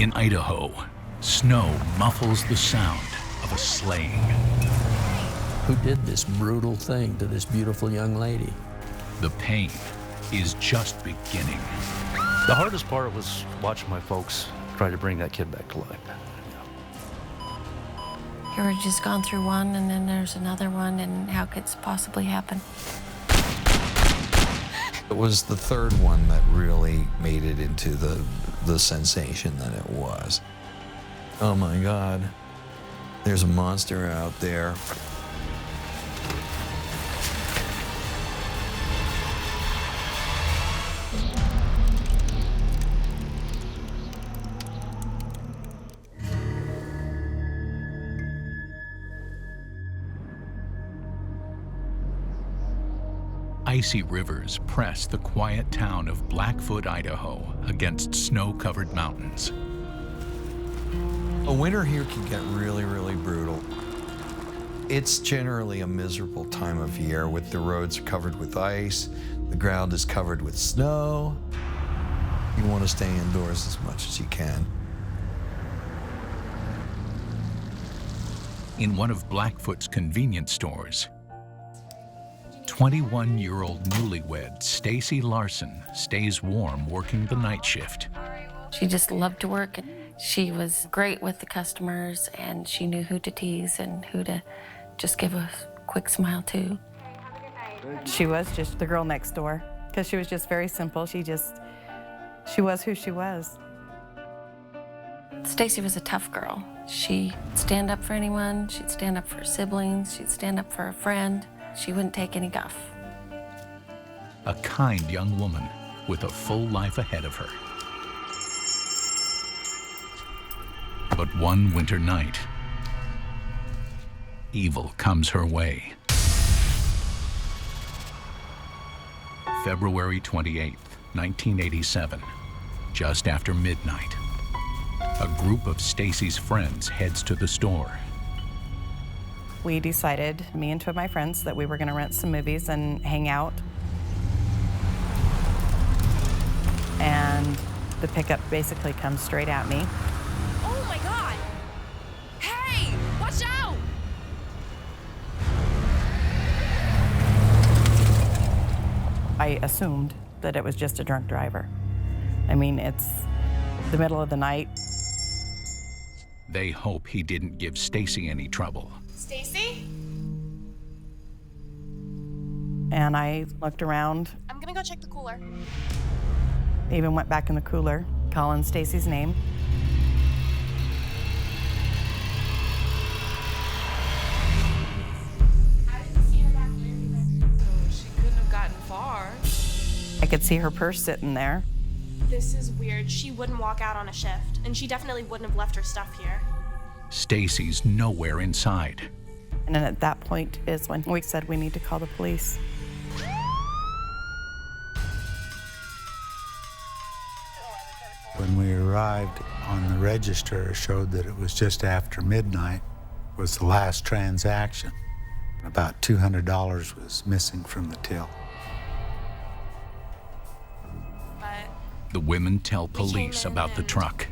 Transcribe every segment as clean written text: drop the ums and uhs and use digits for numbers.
In Idaho, snow muffles the sound of a slaying. Who did this brutal thing to this beautiful young lady? The pain is just beginning. The hardest part was watching my folks try to bring that kid back to life. You were just gone through one, and then there's another one, and how could it possibly happen? It was the third one that really made it into the sensation that it was. Oh my God, there's a monster out there. Icy rivers press the quiet town of Blackfoot, Idaho, against snow-covered mountains. A winter here can get really, really brutal. It's generally a miserable time of year with the roads covered with ice, the ground is covered with snow. You want to stay indoors as much as you can. In one of Blackfoot's convenience stores, 21-year-old newlywed Stacy Larson stays warm working the night shift. She just loved to work, and she was great with the customers, and she knew who to tease and who to just give a quick smile to. She was just the girl next door, because she was just very simple. She was who she was. Stacy was a tough girl. She'd stand up for anyone. She'd stand up for her siblings. She'd stand up for a friend. She wouldn't take any guff. A kind young woman with a full life ahead of her. But one winter night, evil comes her way. February 28th, 1987, just after midnight, a group of Stacy's friends heads to the store. We decided, me and two of my friends, that we were going to rent some movies and hang out. And the pickup basically comes straight at me. Oh my God! Hey, watch out! I assumed that it was just a drunk driver. I mean, it's the middle of the night. They hope he didn't give Stacy any trouble. Stacy? And I looked around. I'm gonna go check the cooler. Even went back in the cooler, calling Stacy's name. I didn't see her back there. So she couldn't have gotten far. I could see her purse sitting there. This is weird. She wouldn't walk out on a shift, and she definitely wouldn't have left her stuff here. Stacy's nowhere inside. And then at that point is when we said we need to call the police. When we arrived on the register, it showed that it was just after midnight was the last transaction. About $200 was missing from the till. But The women tell police about the truck.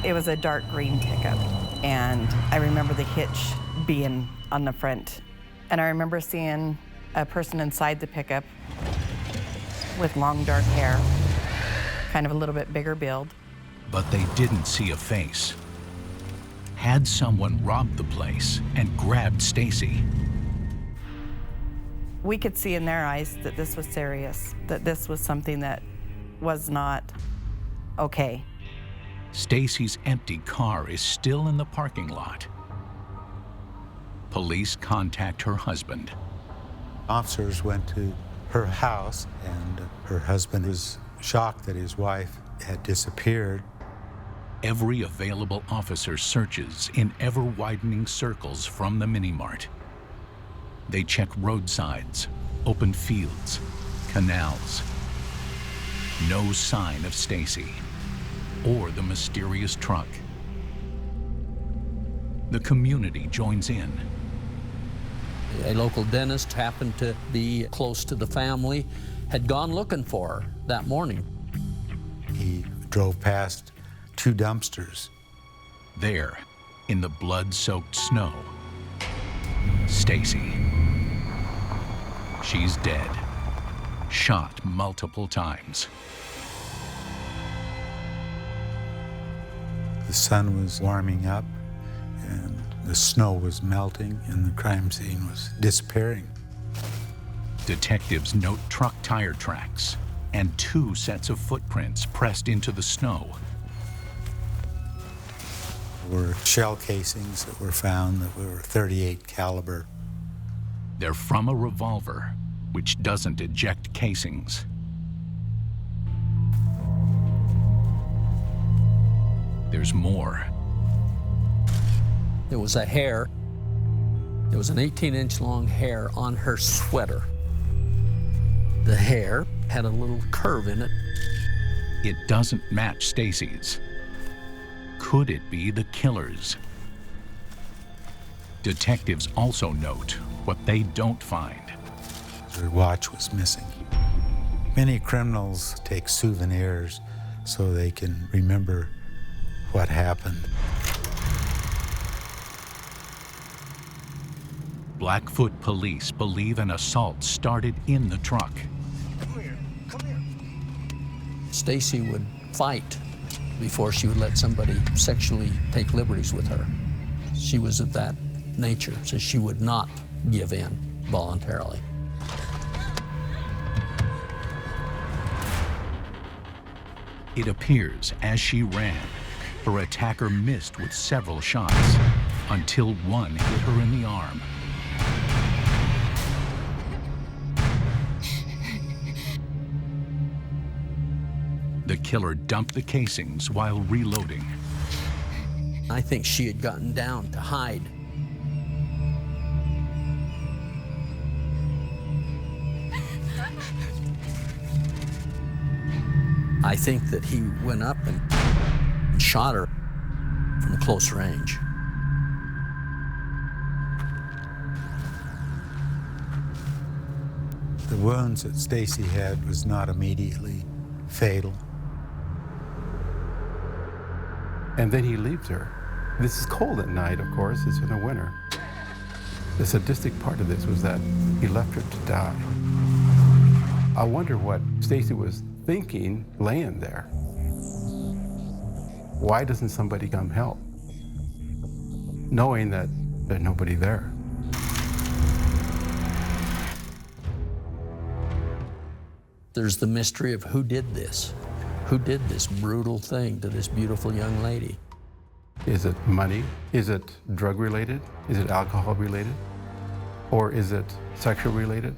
It was a dark green pickup, and I remember the hitch being on the front. And I remember seeing a person inside the pickup with long dark hair, kind of a little bit bigger build. But they didn't see a face. Had someone robbed the place and grabbed Stacy? We could see in their eyes that this was serious, that this was something that was not okay. Stacy's empty car is still in the parking lot. Police contact her husband. Officers went to her house, and her husband was shocked that his wife had disappeared. Every available officer searches in ever-widening circles from the mini-mart. They check roadsides, open fields, canals. No sign of Stacy or the mysterious truck. The community joins in. A local dentist happened to be close to the family, had gone looking for her that morning. He drove past 2 dumpsters. There, in the blood-soaked snow, Stacy. She's dead, shot multiple times. The sun was warming up, and the snow was melting, and the crime scene was disappearing. Detectives note truck tire tracks and 2 sets of footprints pressed into the snow. There were shell casings that were found that were .38 caliber. They're from a revolver, which doesn't eject casings. There's more. There was a hair. There was an 18-inch long hair on her sweater. The hair had a little curve in it. It doesn't match Stacy's. Could it be the killer's? Detectives also note what they don't find. Her watch was missing. Many criminals take souvenirs so they can remember what happened. Blackfoot police believe an assault started in the truck. Stacy would fight before she would let somebody sexually take liberties with her. She was of that nature, so she would not give in voluntarily. It appears as she ran, her attacker missed with several shots until one hit her in the arm. The killer dumped the casings while reloading. I think she had gotten down to hide. I think that he went up and shot her from close range. The wounds that Stacy had was not immediately fatal. And then he leaves her. This is cold at night, of course, it's in the winter. The sadistic part of this was that he left her to die. I wonder what Stacy was thinking laying there. Why doesn't somebody come help? Knowing that there's nobody there. There's the mystery of who did this. Who did this brutal thing to this beautiful young lady? Is it money? Is it drug related? Is it alcohol related? Or is it sexual related?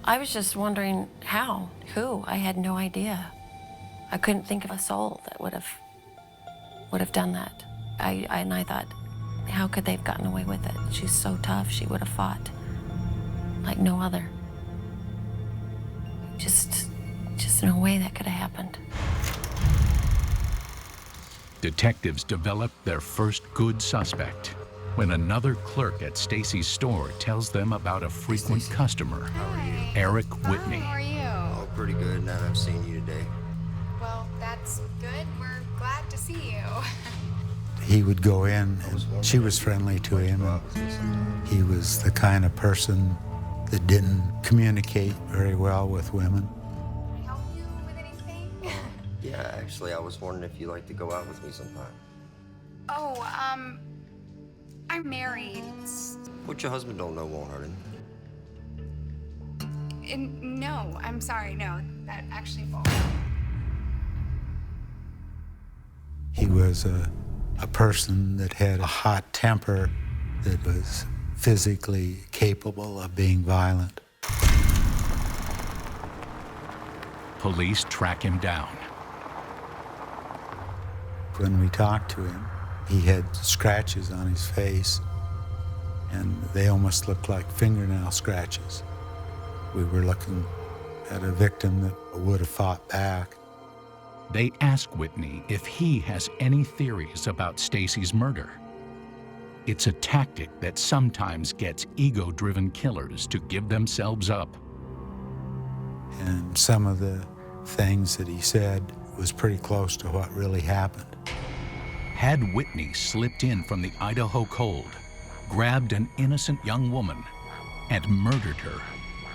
I was just wondering how, who. I had no idea. I couldn't think of a soul that would have done that. And I thought, how could they have gotten away with it? She's so tough. She would have fought like no other. Just no way that could have happened. Detectives developed their first good suspect when another clerk at Stacy's store tells them about a frequent customer, Eric Whitney. How are you? Oh, pretty good now that I've seen you today. Well, that's good. We're glad to see you. He would go in, and she was friendly to him. And he was the kind of person that didn't communicate very well with women. Can I help you with anything? Yeah, actually, I was wondering if you'd like to go out with me sometime. Oh, I'm married. What your husband don't know won't hurt him. No, I'm sorry, no, that actually won't. He was a person that had a hot temper, that was physically capable of being violent. Police track him down. When we talked to him, he had scratches on his face, and they almost looked like fingernail scratches. We were looking at a victim that would have fought back. They ask Whitney if he has any theories about Stacy's murder. It's a tactic that sometimes gets ego-driven killers to give themselves up. And some of the things that he said was pretty close to what really happened. Had Whitney slipped in from the Idaho cold, grabbed an innocent young woman, and murdered her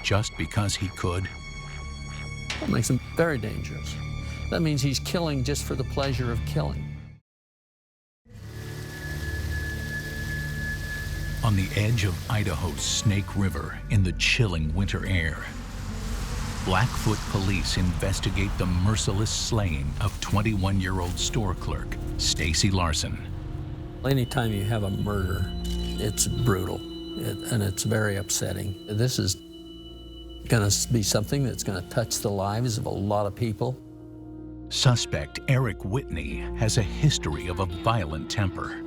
just because he could? That makes him very dangerous. That means he's killing just for the pleasure of killing. On the edge of Idaho's Snake River in the chilling winter air, Blackfoot police investigate the merciless slaying of 21-year-old store clerk Stacy Larson. Anytime you have a murder, it's brutal, and it's very upsetting. This is going to be something that's going to touch the lives of a lot of people. Suspect Eric Whitney has a history of a violent temper.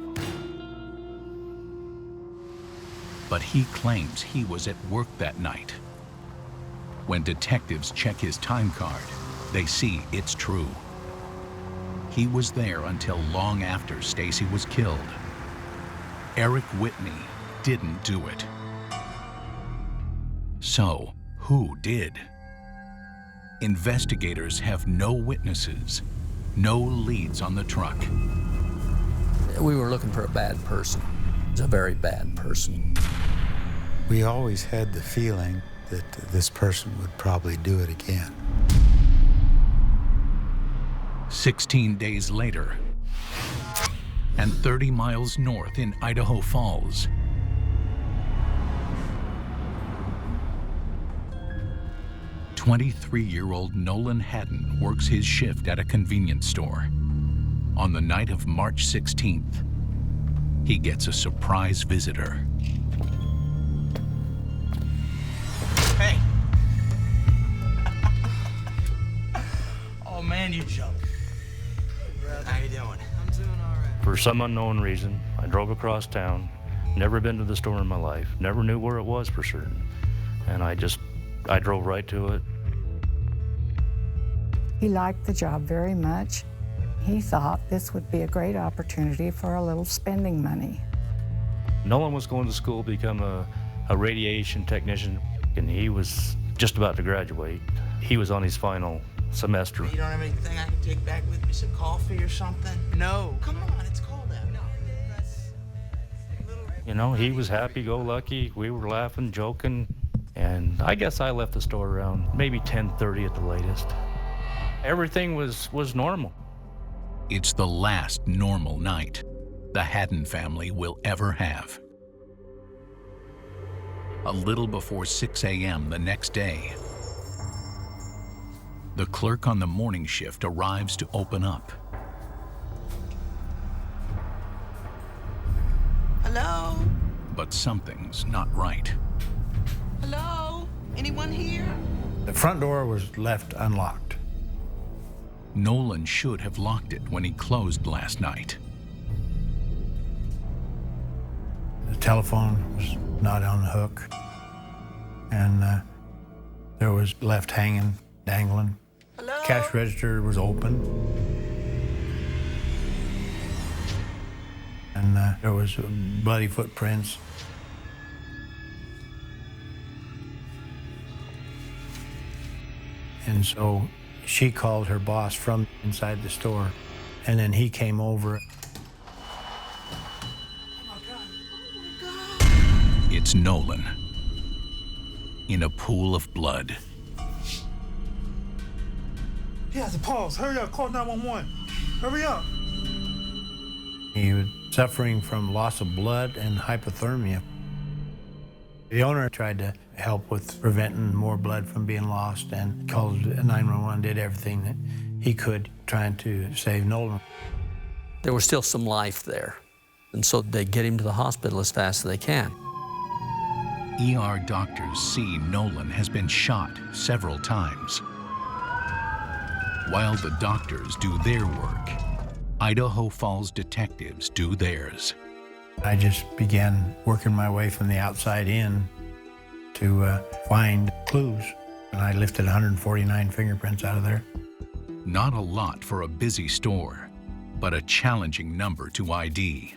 But he claims he was at work that night. When detectives check his time card, they see it's true. He was there until long after Stacy was killed. Eric Whitney didn't do it. So, who did? Investigators have no witnesses, no leads on the truck. We were looking for a bad person. He's a very bad person. We always had the feeling that this person would probably do it again. 16 days later, and 30 miles north in Idaho Falls, "23-year-old Nolan Haddon works his shift at a convenience store. On the night of March 16th, he gets a surprise visitor. Hey. Oh man, you jumped. How you doing? I'm doing all right. For some unknown reason, I drove across town, never been to the store in my life, never knew where it was for certain. And I drove right to it. He liked the job very much. He thought this would be a great opportunity for a little spending money. Nolan was going to school to become a radiation technician, and he was just about to graduate. He was on his final semester. You don't have anything I can take back with me, some coffee or something? No. Come on, it's cold out. No. You know, he was happy-go-lucky. We were laughing, joking, and I guess I left the store around maybe 10:30 at the latest. Everything was normal. It's the last normal night the Haddon family will ever have. A little before 6 a.m. the next day, the clerk on the morning shift arrives to open up. Hello? But something's not right. Hello? Anyone here? The front door was left unlocked. Nolan should have locked it when he closed last night. The telephone was not on the hook, and there was left hanging, dangling. Hello? Cash register was open, and there was bloody footprints. And so she called her boss from inside the store, and then he came over. It's Nolan in a pool of blood. He has a pulse. Hurry up, call 911. Hurry up. He was suffering from loss of blood and hypothermia. The owner tried to help with preventing more blood from being lost and called 911, did everything that he could trying to save Nolan. There was still some life there, and so they get him to the hospital as fast as they can. ER doctors see Nolan has been shot several times. While the doctors do their work, Idaho Falls detectives do theirs. I just began working my way from the outside in to find clues, and I lifted 149 fingerprints out of there. Not a lot for a busy store, but a challenging number to ID.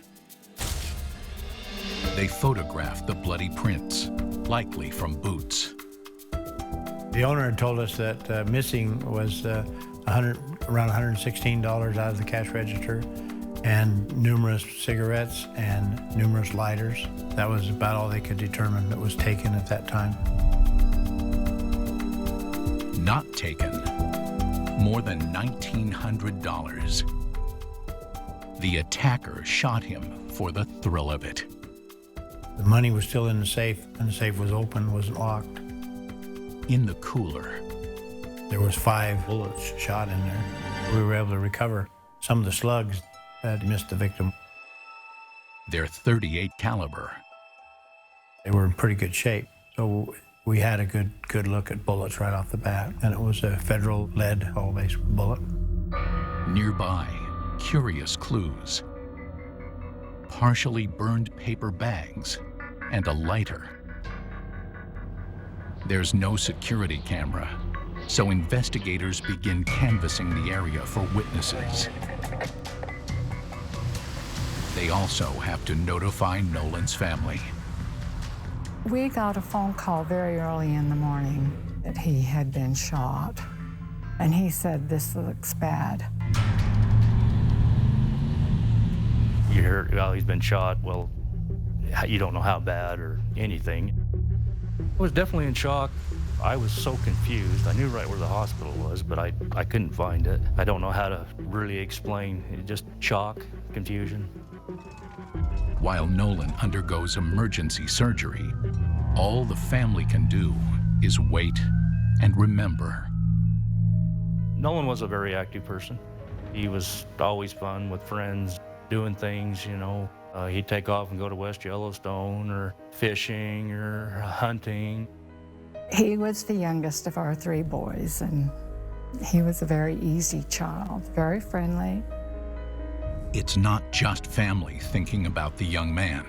They photographed the bloody prints, likely from boots. The owner had told us that missing was around $116 out of the cash register and numerous cigarettes and numerous lighters. That was about all they could determine that was taken at that time. Not taken, more than $1,900. The attacker shot him for the thrill of it. The money was still in the safe, and the safe was open, wasn't locked. In the cooler, there was 5 bullets shot in there. We were able to recover some of the slugs that missed the victim. They're .38 caliber. They were in pretty good shape, so we had a good look at bullets right off the bat, and it was a federal lead hull-based bullet. Nearby, curious clues. Partially burned paper bags and a lighter. There's no security camera, so investigators begin canvassing the area for witnesses. They also have to notify Nolan's family. We got a phone call very early in the morning that he had been shot, and he said, "This looks bad." You hear, well, he's been shot. Well, you don't know how bad or anything. I was definitely in shock. I was so confused. I knew right where the hospital was, but I couldn't find it. I don't know how to really explain. Just shock, confusion. While Nolan undergoes emergency surgery, all the family can do is wait and remember. Nolan was a very active person. He was always fun with friends, doing things, you know. He'd take off and go to West Yellowstone or fishing or hunting. He was the youngest of our 3 boys, and he was a very easy child, very friendly. It's not just family thinking about the young man.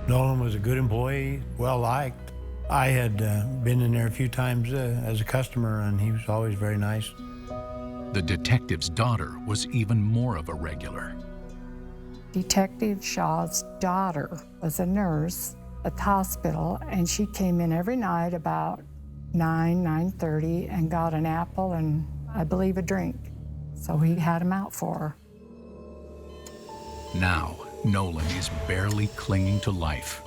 Nolan was a good employee, well-liked. I had been in there a few times as a customer, and he was always very nice. The detective's daughter was even more of a regular. Detective Shaw's daughter was a nurse at the hospital, and she came in every night about 9:30 and got an apple and, I believe, a drink. So he had him out for her. Now, Nolan is barely clinging to life.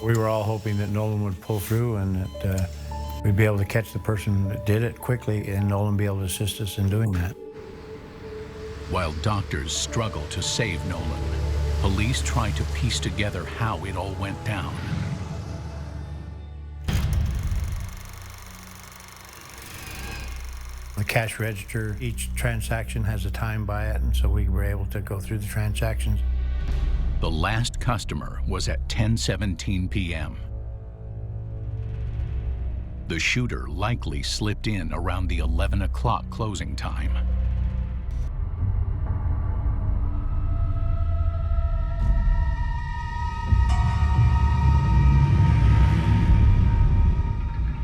We were all hoping that Nolan would pull through and that we'd be able to catch the person that did it quickly, and Nolan be able to assist us in doing that. While doctors struggle to save Nolan, police try to piece together how it all went down. The cash register, each transaction has a time by it, and so we were able to go through the transactions. The last customer was at 10:17 p.m. The shooter likely slipped in around the 11 o'clock closing time.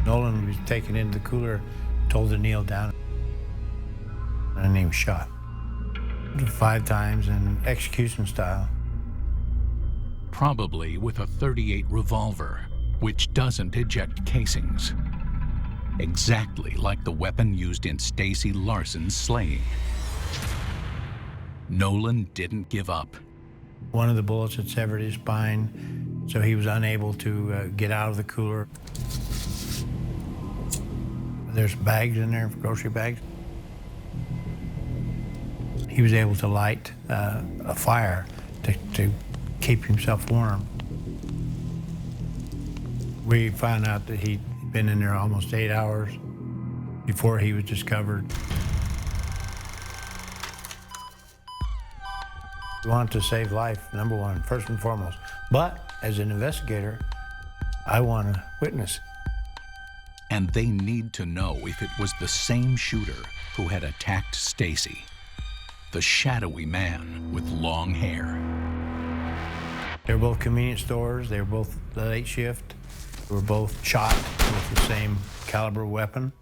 Nolan was taken into the cooler, told to kneel down, and he was shot 5 times in execution style. Probably with a .38 revolver, which doesn't eject casings. Exactly like the weapon used in Stacy Larson's slaying. Nolan didn't give up. One of the bullets had severed his spine, so he was unable to get out of the cooler. There's bags in there, grocery bags. He was able to light a fire to keep himself warm. We found out that he'd been in there almost 8 hours before he was discovered. We wanted to save life, number one, first and foremost. But as an investigator, I want to witness. And they need to know if it was the same shooter who had attacked Stacy, the shadowy man with long hair. They were both convenience stores. They were both the late shift. They were both shot with the same caliber weapon.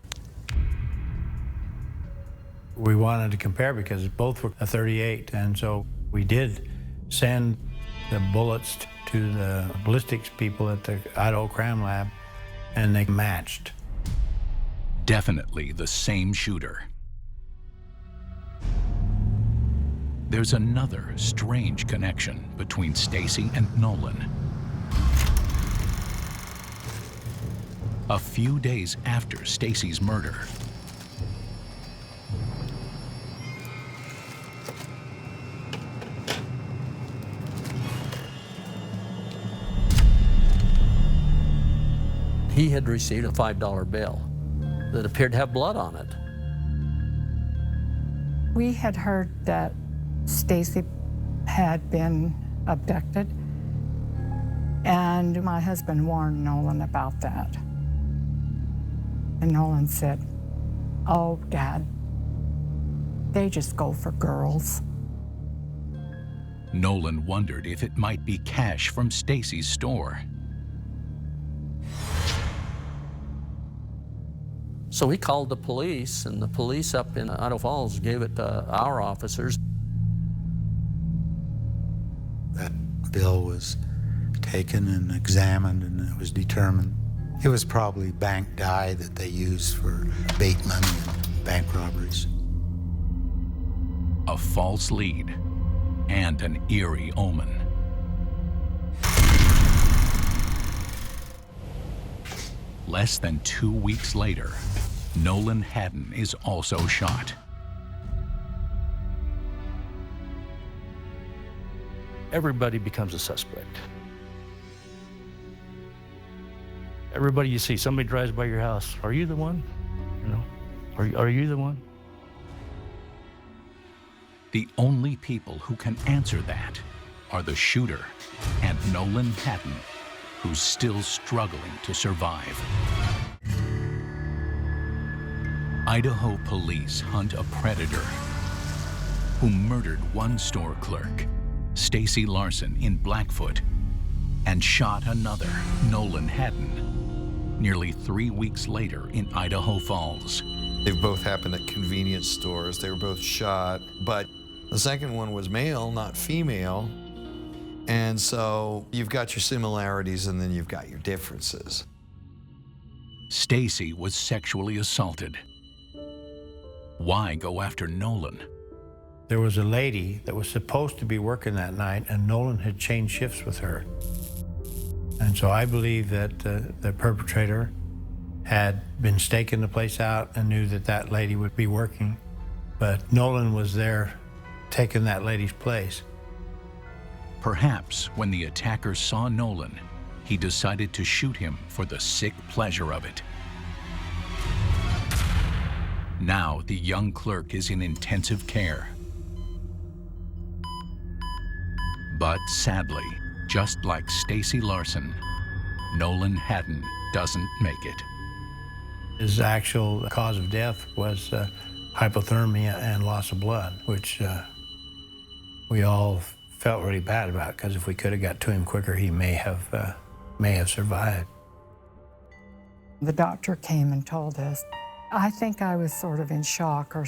We wanted to compare because both were a .38, and so we did send the bullets to the ballistics people at the Idaho Crime Lab, and they matched. Definitely the same shooter. There's another strange connection between Stacy and Nolan. A few days after Stacy's murder, he had received a $5 bill that appeared to have blood on it. We had heard that Stacy had been abducted, and my husband warned Nolan about that. And Nolan said, "Oh, Dad, they just go for girls." Nolan wondered if it might be cash from Stacy's store. So he called the police, and the police up in Idaho Falls gave it to our officers. That bill was taken and examined, and it was determined it was probably bank dye that they use for bait money and bank robberies. A false lead and an eerie omen. Less than 2 weeks later, Nolan Haddon is also shot. Everybody becomes a suspect. Everybody you see, somebody drives by your house. Are you the one? You know, are you the one? The only people who can answer that are the shooter and Nolan Haddon, who's still struggling to survive. Idaho police hunt a predator who murdered one store clerk, Stacy Larson, in Blackfoot, and shot another, Nolan Haddon, nearly 3 weeks later in Idaho Falls. They both happened at convenience stores. They were both shot, but the second one was male, not female. And so you've got your similarities and then you've got your differences. Stacy was sexually assaulted. Why go after Nolan? There was a lady that was supposed to be working that night, and Nolan had changed shifts with her. And so I believe that the perpetrator had been staking the place out and knew that that lady would be working, but Nolan was there taking that lady's place. Perhaps when the attacker saw Nolan, he decided to shoot him for the sick pleasure of it. Now the young clerk is in intensive care. But sadly, just like Stacy Larson, Nolan Haddon doesn't make it. His actual cause of death was hypothermia and loss of blood, which we all felt really bad about, because if we could have got to him quicker, he may have survived. The doctor came and told us. I think I was sort of in shock, or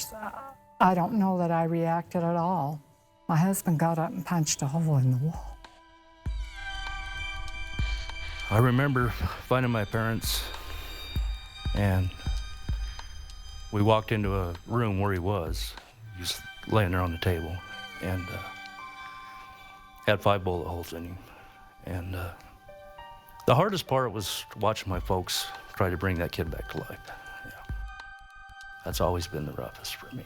I don't know that I reacted at all. My husband got up and punched a hole in the wall. I remember finding my parents, and we walked into a room where he was. He was laying there on the table, and had 5 bullet holes in him. And the hardest part was watching my folks try to bring that kid back to life. Yeah. That's always been the roughest for me.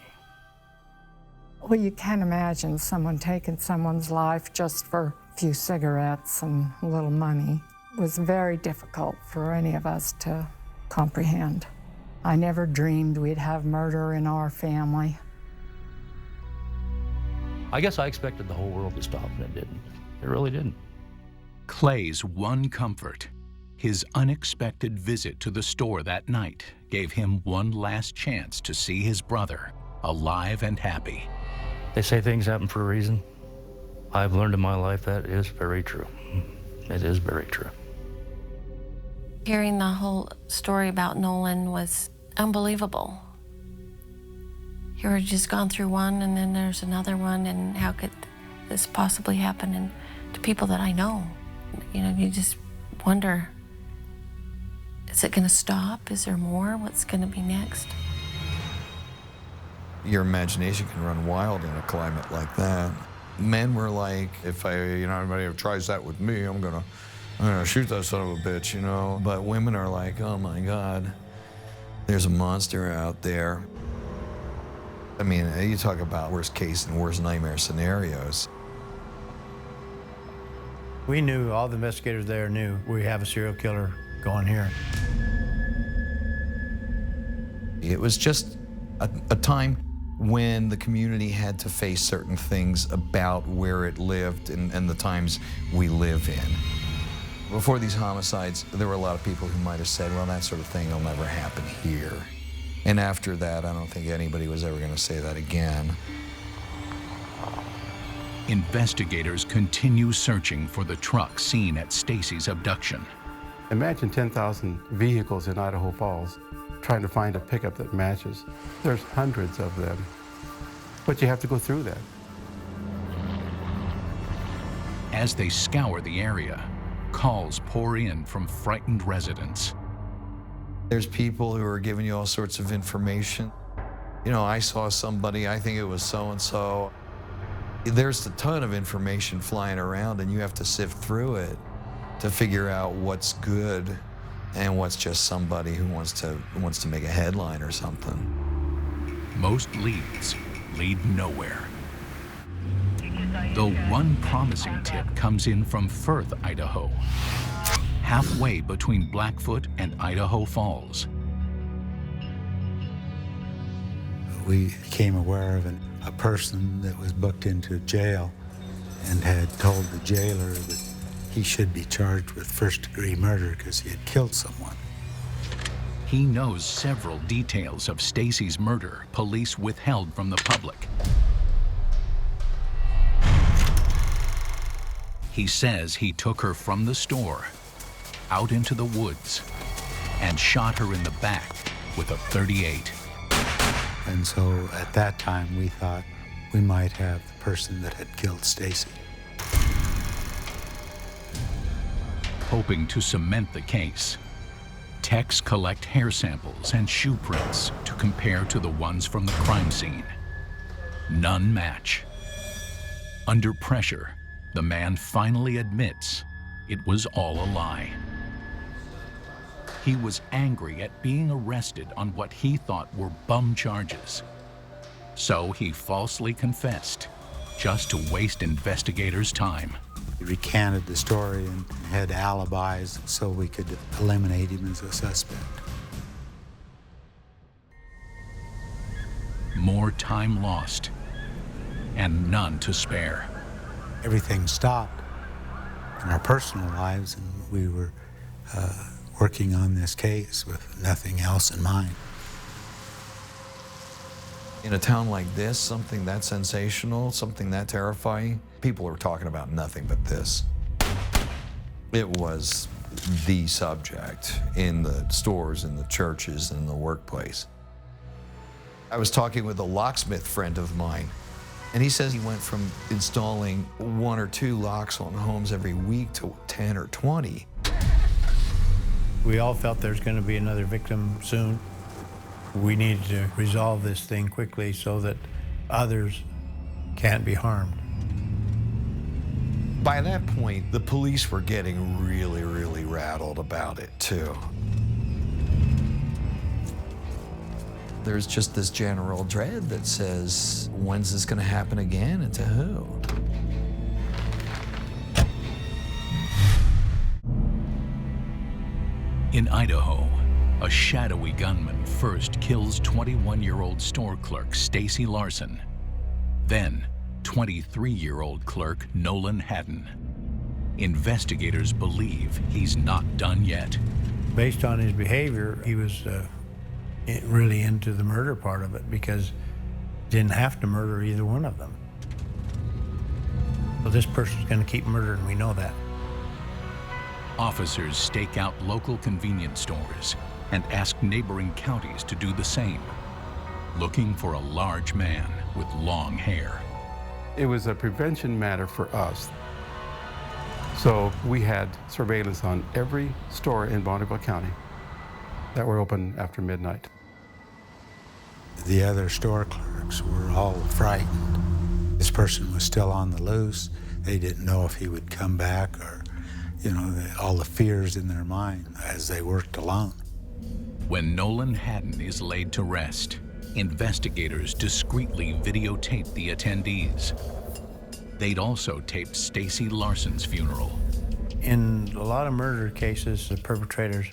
Well, you can't imagine someone taking someone's life just for a few cigarettes and a little money. It was very difficult for any of us to comprehend. I never dreamed we'd have murder in our family. I guess I expected the whole world to stop, and it didn't. It really didn't. Clay's one comfort, his unexpected visit to the store that night, gave him one last chance to see his brother alive and happy. They say things happen for a reason. I've learned in my life that is very true. It is very true. Hearing the whole story about Nolan was unbelievable. You were just gone through one, and then there's another one, and how could this possibly happen to people that I know? You know, you just wonder, Is it going to stop? Is there more? What's going to be next? Your imagination can run wild in a climate like that. Men were like, if anybody ever tries that with me, I'm gonna shoot that son of a bitch, But women are like, oh my God, there's a monster out there. I mean, you talk about worst case and worst nightmare scenarios. We knew, all the investigators there knew, we have a serial killer going here. It was just a time when the community had to face certain things about where it lived and the times we live in. Before these homicides, there were a lot of people who might have said, well, that sort of thing will never happen here. And after that, I don't think anybody was ever going to say that again. Investigators continue searching for the truck seen at Stacy's abduction. Imagine 10,000 vehicles in Idaho Falls trying to find a pickup that matches. There's hundreds of them, but you have to go through that. As they scour the area, calls pour in from frightened residents. There's people who are giving you all sorts of information. I saw somebody, I think it was so-and-so. There's a ton of information flying around and you have to sift through it to figure out what's good and what's just somebody who wants to make a headline or something. Most leads lead nowhere. Though one promising tip comes in from Firth, Idaho, halfway between Blackfoot and Idaho Falls. We became aware of a person that was booked into jail and had told the jailer that he should be charged with first-degree murder because he had killed someone. He knows several details of Stacy's murder police withheld from the public. He says he took her from the store, out into the woods, and shot her in the back with a .38. And so at that time, we thought we might have the person that had killed Stacy. Hoping to cement the case, techs collect hair samples and shoe prints to compare to the ones from the crime scene. None match. Under pressure, the man finally admits it was all a lie. He was angry at being arrested on what he thought were bum charges. So he falsely confessed, just to waste investigators' time. He recanted the story and had alibis so we could eliminate him as a suspect. More time lost, and none to spare. Everything stopped in our personal lives, and we were working on this case with nothing else in mind. In a town like this, something that sensational, something that terrifying, people are talking about nothing but this. It was the subject in the stores, in the churches, in the workplace. I was talking with a locksmith friend of mine, and he says he went from installing 1 or 2 locks on homes every week to 10 or 20. We all felt there's going to be another victim soon. We needed to resolve this thing quickly so that others can't be harmed. By that point, the police were getting really, really rattled about it, too. There's just this general dread that says, when's this going to happen again and to who? In Idaho, a shadowy gunman first kills 21-year-old store clerk Stacy Larson, then 23-year-old clerk Nolan Haddon. Investigators believe he's not done yet. Based on his behavior, he was really into the murder part of it because he didn't have to murder either one of them. So this person's going to keep murdering, we know that. Officers stake out local convenience stores and ask neighboring counties to do the same, looking for a large man with long hair. It was a prevention matter for us. So we had surveillance on every store in Bonneville County that were open after midnight. The other store clerks were all frightened. This person was still on the loose. They didn't know if he would come back or, all the fears in their mind as they worked alone. When Nolan Haddon is laid to rest, investigators discreetly videotape the attendees. They'd also taped Stacy Larson's funeral. In a lot of murder cases, the perpetrators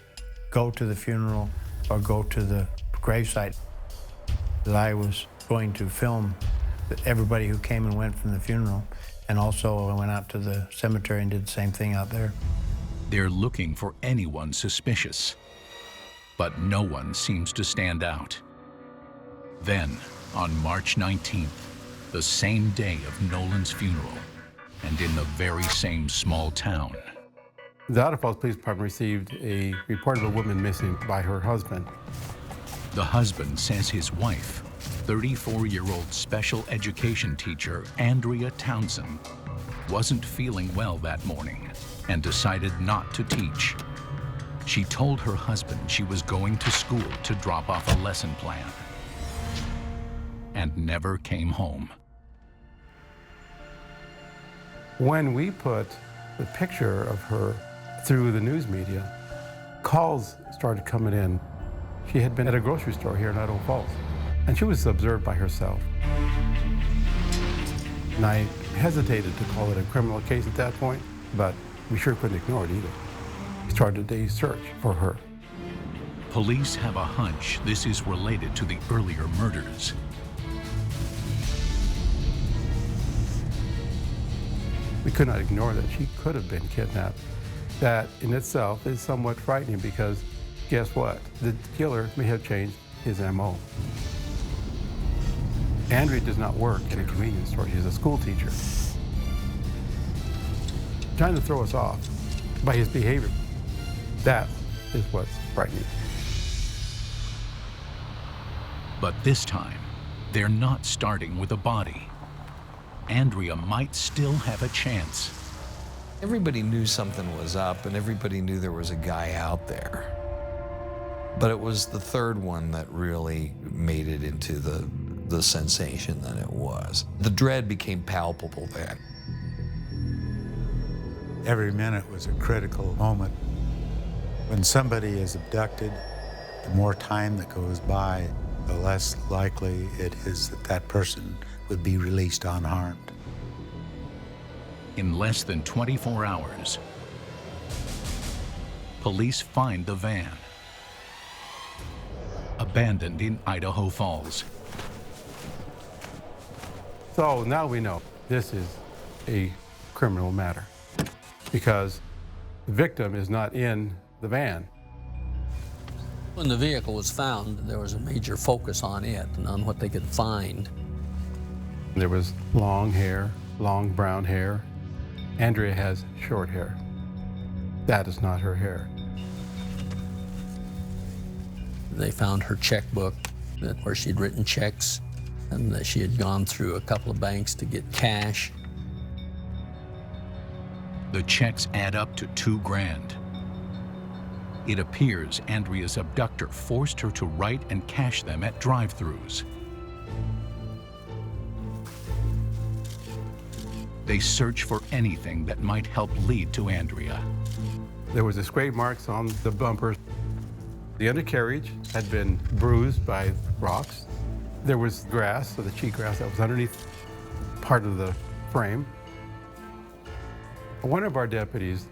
go to the funeral or go to the gravesite. I was going to film everybody who came and went from the funeral, and also I went out to the cemetery and did the same thing out there. They're looking for anyone suspicious, but no one seems to stand out. Then, on March 19th, the same day of Nolan's funeral, and in the very same small town, The Idaho Falls Police Department received a report of a woman missing by her husband. the husband says his wife, 34-year-old special education teacher Andrea Townsend, wasn't feeling well that morning and decided not to teach. She told her husband she was going to school to drop off a lesson plan and never came home. When we put the picture of her through the news media, calls started coming in. She had been at a grocery store here in Idaho Falls, and she was observed by herself. And I hesitated to call it a criminal case at that point, but we sure couldn't ignore it either. We started a search for her. Police have a hunch this is related to the earlier murders. We could not ignore that she could have been kidnapped. That in itself is somewhat frightening because guess what? The killer may have changed his MO. Andrea does not work in a convenience store. She's a school teacher. Trying to throw us off by his behavior. That is what's frightening. But this time, they're not starting with a body. Andrea might still have a chance. Everybody knew something was up, and everybody knew there was a guy out there. But it was the third one that really made it into the sensation that it was. The dread became palpable then. Every minute was a critical moment. When somebody is abducted, the more time that goes by, the less likely it is that that person would be released unharmed. In less than 24 hours, police find the van, abandoned in Idaho Falls. So now we know this is a criminal matter because the victim is not in the van. When the vehicle was found, there was a major focus on it and on what they could find. There was long hair, long brown hair. Andrea has short hair. That is not her hair. They found her checkbook where she'd written checks and that she had gone through a couple of banks to get cash. The checks add up to $2 grand. It appears Andrea's abductor forced her to write and cash them at drive-thrus. They search for anything that might help lead to Andrea. There was scrape marks on the bumper. The undercarriage had been bruised by rocks. There was grass, so the cheatgrass that was underneath part of the frame. One of our deputies,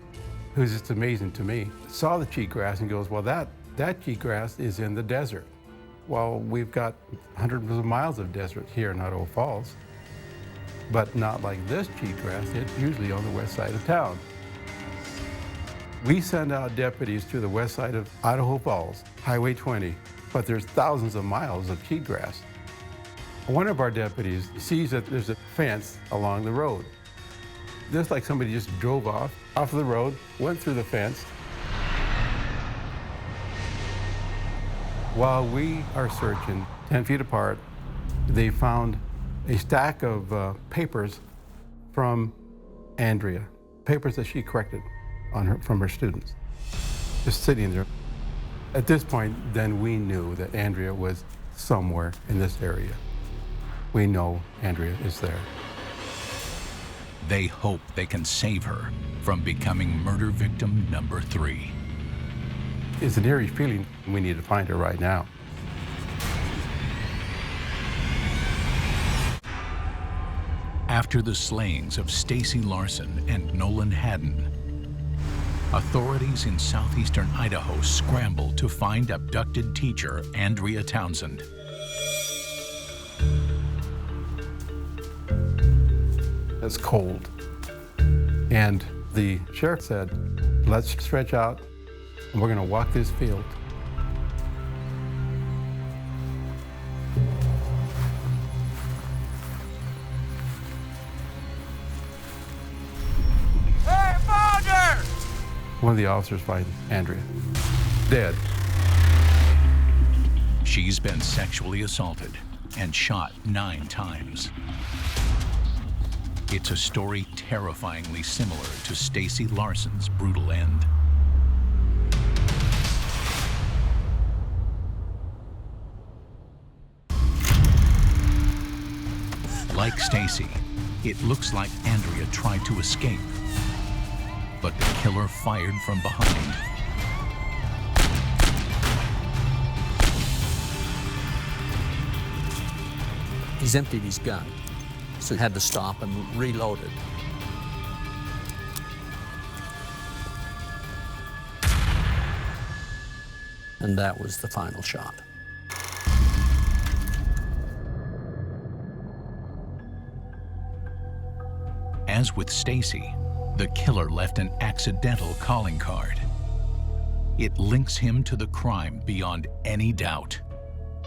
who's just amazing to me, saw the cheatgrass and goes, well, that cheatgrass is in the desert. Well, we've got hundreds of miles of desert here in Idaho Falls, but not like this cheatgrass. It's usually on the west side of town. We send out deputies to the west side of Idaho Falls, Highway 20, but there's thousands of miles of cheatgrass. One of our deputies sees that there's a fence along the road. Just like somebody just drove off of the road, went through the fence. While we are searching 10 feet apart, they found a stack of papers from Andrea, papers that she corrected on her, from her students, just sitting there. At this point, then we knew that Andrea was somewhere in this area. We know Andrea is there. They hope they can save her from becoming murder victim number 3. It's an eerie feeling. We need to find her right now. After the slayings of Stacy Larson and Nolan Haddon, authorities in southeastern Idaho scramble to find abducted teacher Andrea Townsend. It's cold. And the sheriff said, let's stretch out and we're going to walk this field. Hey, found her! One of the officers finds Andrea, dead. She's been sexually assaulted and shot 9 times. It's a story terrifyingly similar to Stacy Larson's brutal end. Like Stacy, it looks like Andrea tried to escape, but the killer fired from behind. He's emptied his gun, so he had to stop and reload it. And that was the final shot. As with Stacy, the killer left an accidental calling card. It links him to the crime beyond any doubt.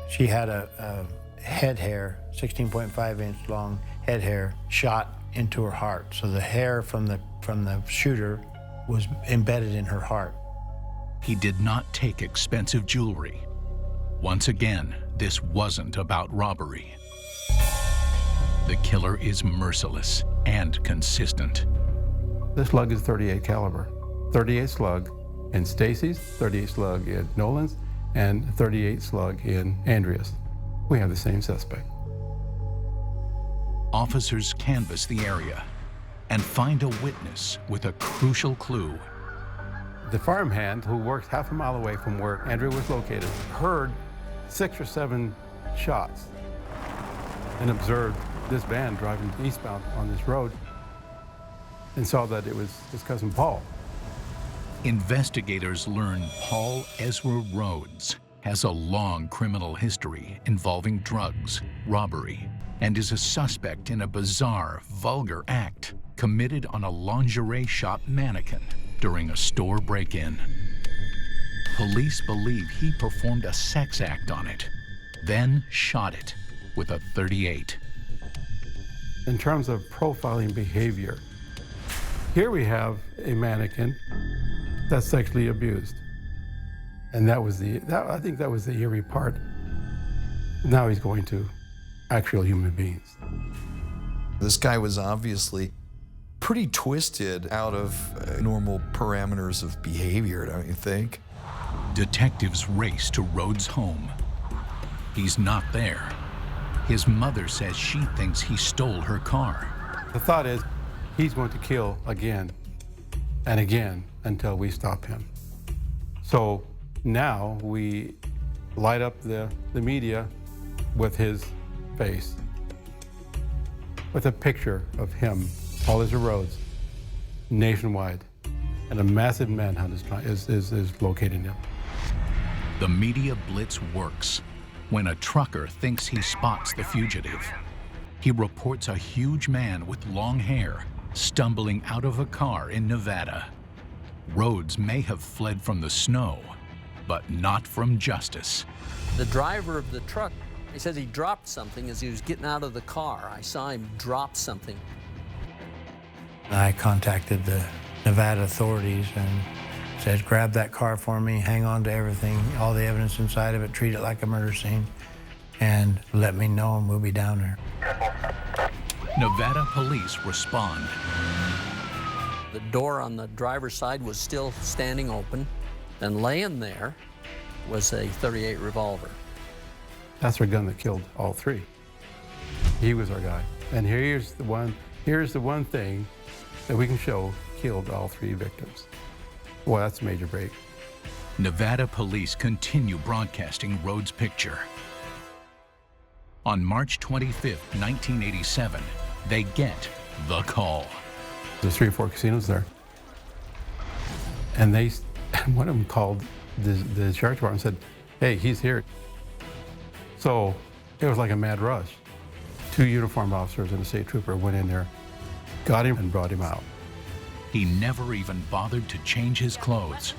She had a head hair, 16.5 inch long head hair, shot into her heart. So the hair from the shooter was embedded in her heart. He did not take expensive jewelry. Once again, this wasn't about robbery. The killer is merciless and consistent. This slug is 38 caliber. 38 slug in Stacy's, 38 slug in Nolan's, and 38 slug in Andrea's. We have the same suspect. Officers canvass the area and find a witness with a crucial clue. The farmhand who worked half a mile away from where Andrea was located heard 6 or 7 shots and observed this van driving eastbound on this road and saw that it was his cousin Paul. Investigators learn Paul Ezra Rhodes has a long criminal history involving drugs, robbery, and is a suspect in a bizarre, vulgar act committed on a lingerie shop mannequin during a store break-in. Police believe he performed a sex act on it, then shot it with a .38. In terms of profiling behavior, here we have a mannequin that's sexually abused. And I think that was the eerie part. Now he's going to actual human beings. This guy was obviously pretty twisted out of normal parameters of behavior, don't you think? Detectives race to Rhodes' home. He's not there. His mother says she thinks he stole her car. The thought is he's going to kill again and again until we stop him. So now we light up the media with his face, with a picture of him, Paul Ezra Rhodes, nationwide, and a massive manhunt is locating him. The media blitz works when a trucker thinks he spots the fugitive. He reports a huge man with long hair stumbling out of a car in Nevada. Rhodes may have fled from the snow, but not from justice. The driver of the truck, he says he dropped something as he was getting out of the car. I saw him drop something. I contacted the Nevada authorities and said, grab that car for me, hang on to everything, all the evidence inside of it, treat it like a murder scene, and let me know and we'll be down there. Nevada police respond. The door on the driver's side was still standing open, and laying there was a .38 revolver. That's our gun that killed all three. He was our guy. And here's the one thing that we can show killed all three victims. Well, that's a major break. Nevada police continue broadcasting Rhodes' picture. On March 25, 1987, they get the call. There's 3 or 4 casinos there. And one of them called the sheriff's department and said, hey, he's here. So it was like a mad rush. 2 uniformed officers and a state trooper went in there, got him and brought him out. He never even bothered to change his clothes.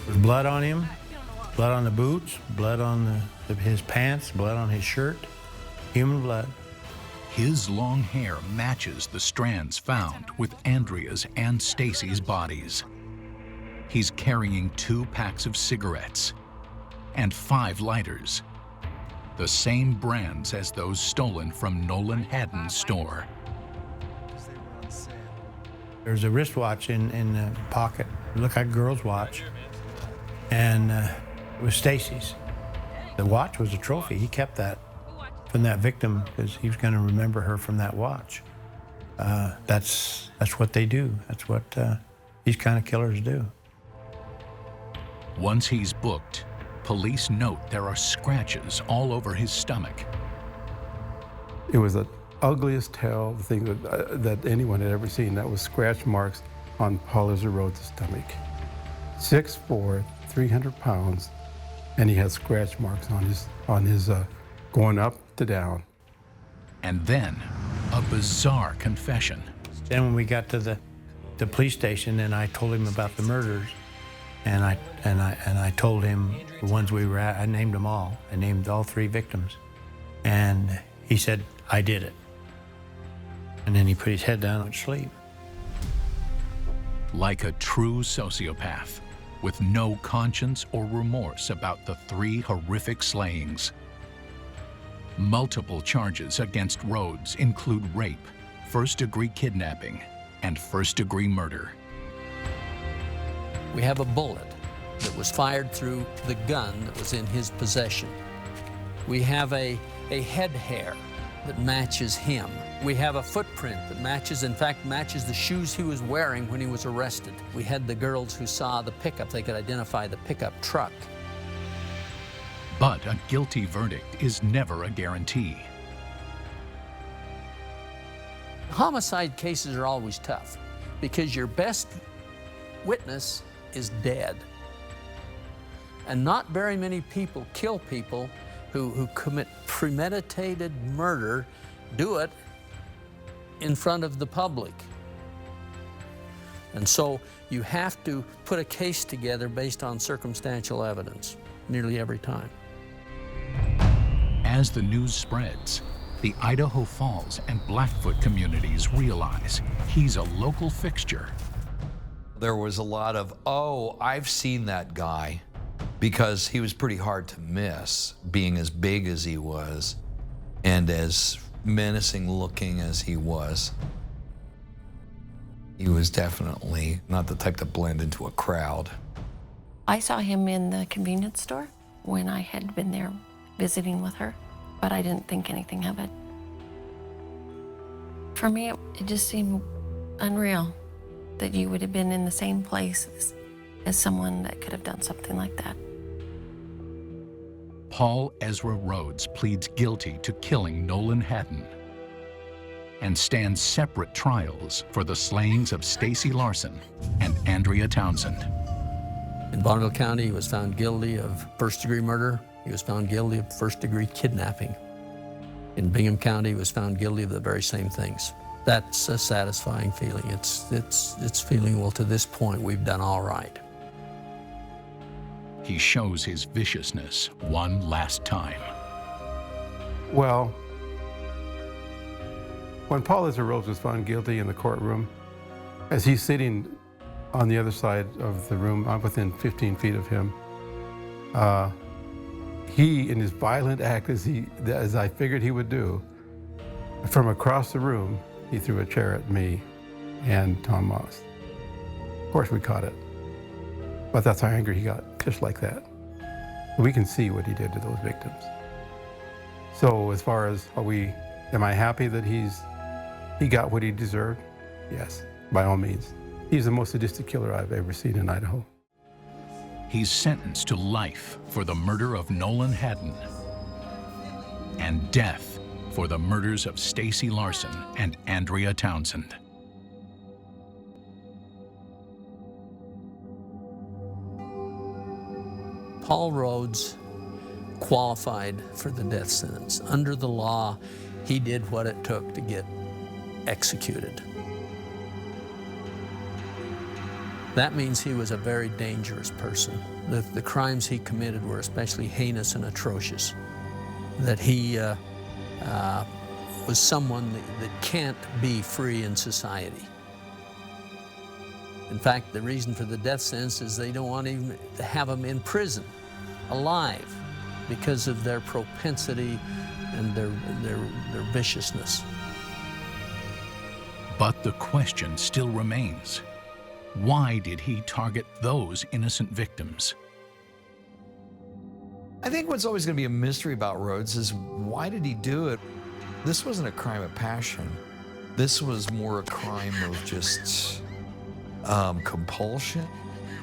There was blood on him, blood on the boots, blood on his pants, blood on his shirt, human blood. His long hair matches the strands found with Andrea's and Stacy's bodies. He's carrying 2 packs of cigarettes and 5 lighters, the same brands as those stolen from Nolan Haddon's store. There's a wristwatch in the pocket. It looked like a girl's watch. And it was Stacy's. The watch was a trophy. He kept that from that victim because he was going to remember her from that watch. That's what they do. That's what these kind of killers do. Once he's booked, police note there are scratches all over his stomach. It was the ugliest thing that anyone had ever seen. That was scratch marks on Paul Ezra Rhodes' stomach. 6'4", 300 pounds, and he had scratch marks on his going up to down. And then a bizarre confession. Then when we got to the police station, and I told him about the murders, and I told him the ones we were at. I named them all. I named all 3 victims, and he said, "I did it." And then he put his head down and went to sleep. Like a true sociopath, with no conscience or remorse about the 3 horrific slayings. Multiple charges against Rhodes include rape, first-degree kidnapping, and first-degree murder. We have a bullet that was fired through the gun that was in his possession. We have a head hair that matches him. We have a footprint that matches the shoes he was wearing when he was arrested. We had the girls who saw the pickup. They could identify the pickup truck. But a guilty verdict is never a guarantee. Homicide cases are always tough because your best witness is dead. And not very many people kill people who commit premeditated murder, do it in front of the public. And so you have to put a case together based on circumstantial evidence nearly every time. As the news spreads, the Idaho Falls and Blackfoot communities realize he's a local fixture. There was a lot of, oh, I've seen that guy, because he was pretty hard to miss, being as big as he was and as menacing looking as he was. He was definitely not the type to blend into a crowd. I saw him in the convenience store when I had been there visiting with her, but I didn't think anything of it. For me, it just seemed unreal that you would have been in the same place as someone that could have done something like that. Paul Ezra Rhodes pleads guilty to killing Nolan Haddon and stands separate trials for the slayings of Stacy Larson and Andrea Townsend. In Bonneville County, he was found guilty of first-degree murder. He was found guilty of first-degree kidnapping. In Bingham County, he was found guilty of the very same things. That's a satisfying feeling. It's feeling, well, to this point, we've done all right. He shows his viciousness one last time. Well, when Paul Ezra Rhodes was found guilty in the courtroom, as he's sitting on the other side of the room, I'm within 15 feet of him, he, in his violent act, as I figured he would do, from across the room, he threw a chair at me and Tom Moss. Of course, we caught it. But that's how angry he got, just like that. We can see what he did to those victims. So as far as am I happy that he got what he deserved? Yes, by all means. He's the most sadistic killer I've ever seen in Idaho. He's sentenced to life for the murder of Nolan Haddon and death for the murders of Stacy Larson and Andrea Townsend. Paul Rhodes qualified for the death sentence. Under the law, he did what it took to get executed. That means he was a very dangerous person. The crimes he committed were especially heinous and atrocious. That he was someone that can't be free in society. In fact, the reason for the death sentence is they don't want even to have him in prison, alive, because of their propensity and their viciousness. But the question still remains. Why did he target those innocent victims? I think what's always going to be a mystery about Rhodes is why did he do it? This wasn't a crime of passion. This was more a crime of just compulsion.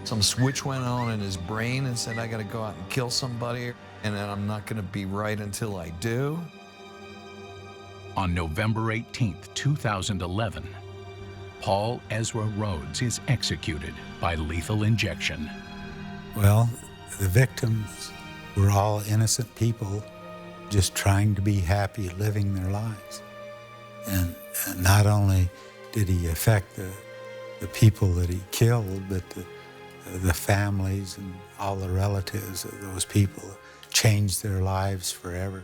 Some switch went on in his brain and said, I got to go out and kill somebody, and then I'm not going to be right until I do. On November 18th, 2011, Paul Ezra Rhodes is executed by lethal injection. Well, the victims were all innocent people just trying to be happy living their lives. And not only did he affect the people that he killed, but the families and all the relatives of those people changed their lives forever.